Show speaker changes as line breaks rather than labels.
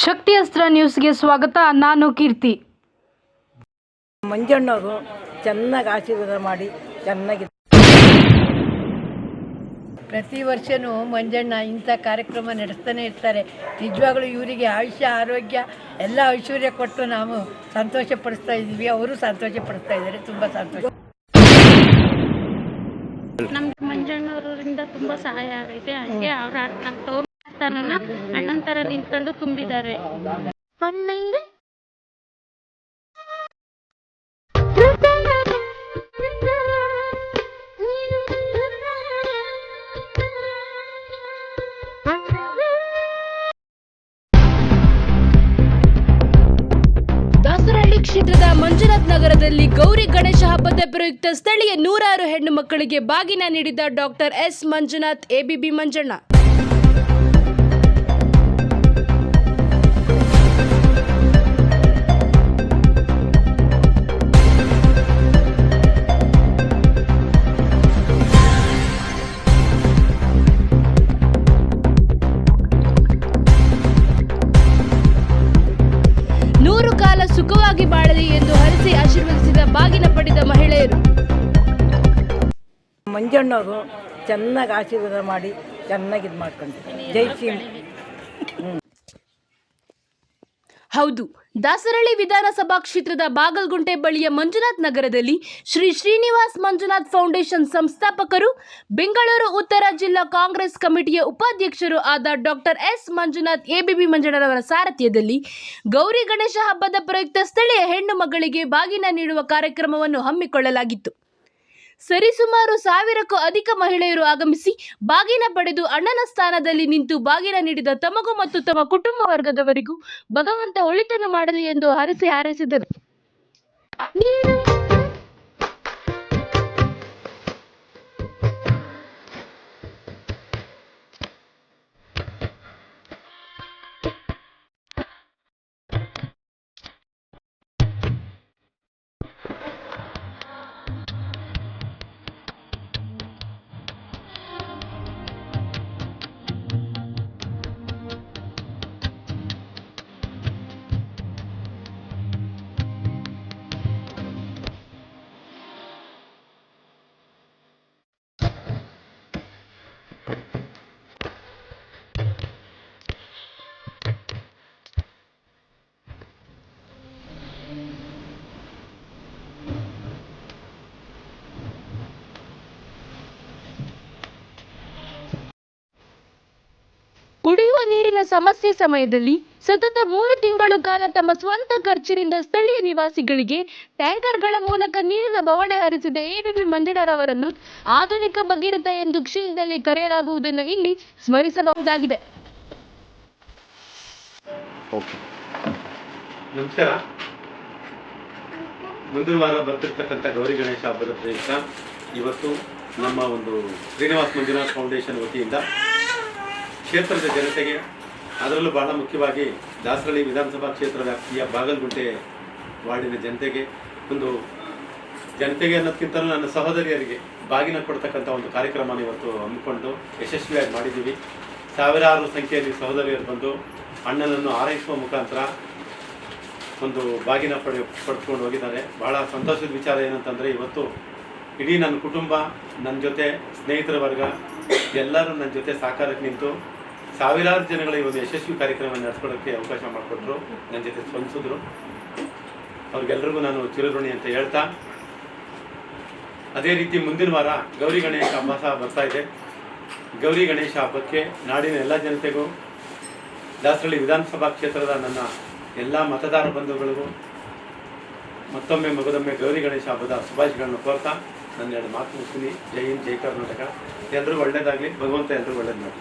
ಶಕ್ತಿ ಅಸ್ತ್ರ ನ್ಯೂಸ್ಗೆ ಸ್ವಾಗತ. ನಾನು ಕೀರ್ತಿ.
ಮಂಜಣ್ಣವರು ಚೆನ್ನಾಗಿ ಆಶೀರ್ವಾದ ಮಾಡಿ ಚೆನ್ನಾಗಿ
ಪ್ರತಿ ವರ್ಷವೂ ಮಂಜಣ್ಣ ಇಂಥ ಕಾರ್ಯಕ್ರಮ ನಡೆಸ್ತಾನೆ ಇರ್ತಾರೆ. ನಿಜವಾಗ್ಲೂ ಇವರಿಗೆ ಆಯುಷ್ಯ ಆರೋಗ್ಯ ಎಲ್ಲ ಐಶ್ವರ್ಯ ಕೊಟ್ಟು ನಾವು ಸಂತೋಷ ಪಡಿಸ್ತಾ ಇದ್ದೀವಿ. ಅವರು ಸಂತೋಷ ಪಡಿಸ್ತಾ ಇದ್ದಾರೆ. ತುಂಬ ಸಂತೋಷ.
ನಮ್ಗೆ ಮಂಜಣ್ಣವರಿಂದ ತುಂಬ ಸಹಾಯ ಆಗೈತೆ. ಹಾಗೆ ಅವ್ರ ನಮ್ಮ ತೋರ್ತಾನ ಅಣ್ಣನ ಥರ ನಿಂತ್ಕೊಂಡು ತುಂಬಿದ್ದಾರೆ.
ದಾಸರಹಳ್ಳಿ ಕ್ಷೇತ್ರದ ಮಂಜುನಾಥ್ ನಗರದಲ್ಲಿ ಗೌರಿ ಗಣೇಶ ಹಬ್ಬದ ಪ್ರಯುಕ್ತ ಸ್ಥಳೀಯ 106 ಹೆಣ್ಣು ಮಕ್ಕಳಿಗೆ ಬಾಗಿನ ನೀಡಿದ doctor S Manjunath, ABB Manjanna. ಸುಖವಾಗಿ ಬಾಳಲಿ ಎಂದು ಹರಿಸಿ ಆಶೀರ್ವದಿಸಿದ ಬಾಗಿನ ಪಡೆದ ಮಹಿಳೆಯರು.
ಮಂಜಣ್ಣವರು ಚೆನ್ನಾಗಿ ಆಶೀರ್ವಾದ ಮಾಡಿ ಚೆನ್ನಾಗಿ ಇದು ಮಾಡ್ಕೊಂಡು ಜೈ ಶ್ರೀ.
ಹೌದು, ದಾಸರಹಳ್ಳಿ ವಿಧಾನಸಭಾ ಕ್ಷೇತ್ರದ ಬಾಗಲಗುಂಟೆ ಬಳಿಯ ಮಂಜುನಾಥ್ ನಗರದಲ್ಲಿ ಶ್ರೀ ಶ್ರೀನಿವಾಸ್ ಮಂಜುನಾಥ್ ಫೌಂಡೇಶನ್ ಸಂಸ್ಥಾಪಕರು, ಬೆಂಗಳೂರು ಉತ್ತರ ಜಿಲ್ಲಾ ಕಾಂಗ್ರೆಸ್ ಕಮಿಟಿಯ ಉಪಾಧ್ಯಕ್ಷರು ಆದ ಡಾಕ್ಟರ್ ಎಸ್ ಮಂಜುನಾಥ್, ಎಬಿಬಿ ಮಂಜಣ್ಣರವರ ಸಾರಥ್ಯದಲ್ಲಿ ಗೌರಿ ಗಣೇಶ ಹಬ್ಬದ ಪ್ರಯುಕ್ತ ಸ್ಥಳೀಯ ಹೆಣ್ಣು ಮಗಳಿಗೆ ಬಾಗಿನ ನೀಡುವ ಕಾರ್ಯಕ್ರಮವನ್ನು ಹಮ್ಮಿಕೊಳ್ಳಲಾಗಿತ್ತು. ಸರಿಸುಮಾರು 1000ಕ್ಕೂ ಅಧಿಕ ಮಹಿಳೆಯರು ಆಗಮಿಸಿ ಬಾಗಿನ ಪಡೆದು ಅಣ್ಣನ ಸ್ಥಾನದಲ್ಲಿ ನಿಂತು ಬಾಗಿನ ನೀಡಿದ ತಮಗೂ ಮತ್ತು ತಮ್ಮ ಕುಟುಂಬ ವರ್ಗದವರಿಗೂ ಭಗವಂತ ಒಳಿತನ್ನು ಮಾಡಲಿ ಎಂದು ಹರಸಿ ಹಾರೈಸಿದರು. ಕುಡಿಯುವ ನೀರಿನ ಸಮಸ್ಯೆ ಸಮಯದಲ್ಲಿ ಸತತ 3 ತಿಂಗಳ ಕಾಲ ತಮ್ಮ ಸ್ವಂತ ಖರ್ಚಿನಿಂದ ಸ್ಥಳೀಯ ನಿವಾಸಿಗಳಿಗೆ ಟ್ಯಾಂಕರ್ಗಳ ಮೂಲಕ ನೀರಿನ ಬವಣೆ ಹರಿಸಿದ ಎಬಿಬಿ ಮಂಜಣ್ಣರವರನ್ನು ಆಧುನಿಕ ಭಗೀರಥ ಎಂದು ಕ್ಷೇತ್ರದಲ್ಲಿ ಕರೆಯಲಾಗುವುದನ್ನು ಇಲ್ಲಿ ಸ್ಮರಿಸಬಹುದಾಗಿದೆ.
ನಮಸ್ಕಾರ. ಮುಂದಿನ ವಾರ ಬರ್ತಿರ್ತಕ್ಕಂಥ ಗೌರಿ ಗಣೇಶ ಹಬ್ಬದ ಪ್ರಯುಕ್ತ ಇವತ್ತು ನಮ್ಮ ಒಂದು ಶ್ರೀನಿವಾಸ್ ಮಂಜುನಾಥ್ ಫೌಂಡೇಶನ್ ವತಿಯಿಂದ ಕ್ಷೇತ್ರದ ಜನತೆಗೆ, ಅದರಲ್ಲೂ ಬಹಳ ಮುಖ್ಯವಾಗಿ ದಾಸರಹಳ್ಳಿ ವಿಧಾನಸಭಾ ಕ್ಷೇತ್ರ ವ್ಯಾಪ್ತಿಯ ಬಾಗಲಗುಂಟೆ ವಾರ್ಡಿನ ಜನತೆಗೆ ಅನ್ನೋದಕ್ಕಿಂತಲೂ ನನ್ನ ಸಹೋದರಿಯರಿಗೆ ಬಾಗಿನ ಕೊಡ್ತಕ್ಕಂಥ ಒಂದು ಕಾರ್ಯಕ್ರಮನ ಇವತ್ತು ಹಮ್ಮಿಕೊಂಡು ಯಶಸ್ವಿಯಾಗಿ ಮಾಡಿದ್ದೀವಿ. ಸಾವಿರಾರು ಸಂಖ್ಯೆಯಲ್ಲಿ ಸಹೋದರಿಯರು ಬಂದು ಅಣ್ಣನನ್ನು ಆರೈಸುವ ಮುಖಾಂತರ ಒಂದು ಬಾಗಿನ ಪಡೆದುಕೊಂಡು ಹೋಗಿದ್ದಾರೆ. ಬಹಳ ಸಂತೋಷದ ವಿಚಾರ ಏನಂತಂದರೆ, ಇವತ್ತು ಇಡೀ ನನ್ನ ಕುಟುಂಬ, ನನ್ನ ಜೊತೆ ಸ್ನೇಹಿತರ ವರ್ಗ ಎಲ್ಲರೂ ನನ್ನ ಜೊತೆ ಸಾಕಾರಕ್ಕೆ ನಿಂತು ಸಾವಿರಾರು ಜನಗಳ ಈ ಒಂದು ಯಶಸ್ವಿ ಕಾರ್ಯಕ್ರಮ ನಡೆಸ್ಕೊಳ್ಳೋಕ್ಕೆ ಅವಕಾಶ ಮಾಡಿಕೊಟ್ರು, ನನ್ನ ಜೊತೆ ಸ್ಪಂದಿಸಿದ್ರು. ಅವ್ರಿಗೆಲ್ಲರಿಗೂ ನಾನು ಚಿರಋಣಿ ಅಂತ ಹೇಳ್ತಾ, ಅದೇ ರೀತಿ ಮುಂದಿನ ವಾರ ಗೌರಿ ಗಣೇಶ ಹಬ್ಬ ಸಹ ಬರ್ತಾ ಇದೆ. ಗೌರಿ ಗಣೇಶ ಹಬ್ಬಕ್ಕೆ ನಾಡಿನ ಎಲ್ಲ ಜನತೆಗೂ, ದಾಸರಹಳ್ಳಿ ವಿಧಾನಸಭಾ ಕ್ಷೇತ್ರದ ನನ್ನ ಎಲ್ಲ ಮತದಾರ ಬಂಧುಗಳಿಗೂ ಮತ್ತೊಮ್ಮೆ ಮಗದೊಮ್ಮೆ ಗೌರಿ ಗಣೇಶ ಹಬ್ಬದ ಶುಭಾಶಯಗಳನ್ನು ಕೋರ್ತಾ ನನ್ನ 2 ಮಾತು ಮುಗಿಸ್ತೀನಿ. ಜೈ ಹಿಂದ್, ಜೈ ಕರ್ನಾಟಕ. ಎಲ್ರಿಗೂ ಒಳ್ಳೇದಾಗಲಿ. ಭಗವಂತ ಎಲ್ರಿಗೂ ಒಳ್ಳೇದು ಮಾಡಿ.